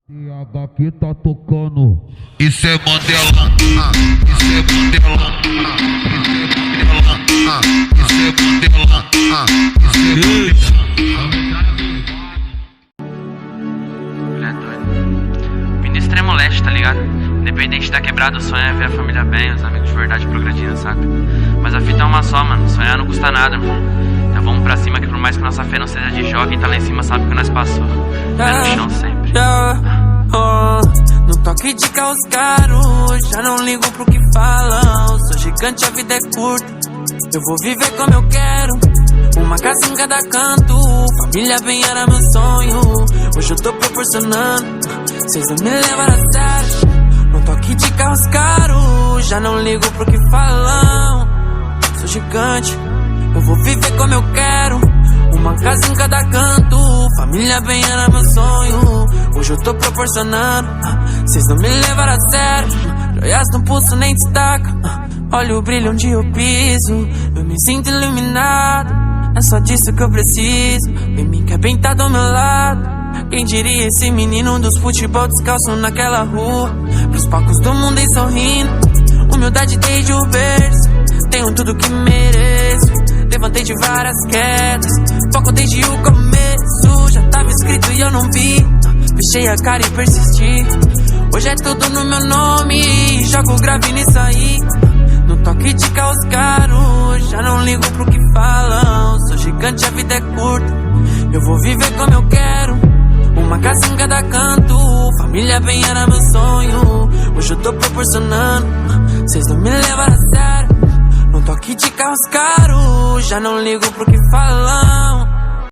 E a daqui tá tocando. Isso é Mandela, isso é Mandela, isso é Mandela, isso é Mandela. Ele é doido. Vim do extremo leste, tá ligado? Independente da quebrada, o sonho é ver a família bem, os amigos de verdade progredindo, sabe? Mas a fita é uma só, mano. Sonhar não custa nada, irmão. Então vamos pra cima que por mais que nossa fé não seja de jogo, quem tá lá em cima sabe que nós passou. Pé no chão sempre. No toque de carros caros, já não ligo pro que falam. Sou gigante, a vida é curta, eu vou viver como eu quero. Uma casa em cada canto, família bem era meu sonho. Hoje eu tô proporcionando, vocês não me levaram a sério. No toque de carros caros, já não ligo pro que falam. Sou gigante, eu vou viver como eu quero. Uma casa em cada canto, família bem era meu sonho. Hoje eu tô proporcionando, cês não me levaram a sério. Joias no pulso nem destaca, olha o brilho onde eu piso. Eu me sinto iluminado, é só disso que eu preciso. Vem me quer bem tá do meu lado. Quem diria esse menino dos futebol descalço naquela rua. Pros palcos do mundo em sorrindo, humildade desde o berço. Tenho tudo que mereço, levantei de várias quedas, foco desde o começo. Já tava escrito e eu não vi, fechei a cara e persisti. Hoje é tudo no meu nome, jogo grave nisso aí. No toque de carros caros, já não ligo pro que falam. Sou gigante, a vida é curta, eu vou viver como eu quero. Uma casa em cada canto, família bem era meu sonho. Hoje eu tô proporcionando, cês não me levaram a sério. No toque de carros caros, já não ligo pro que falam.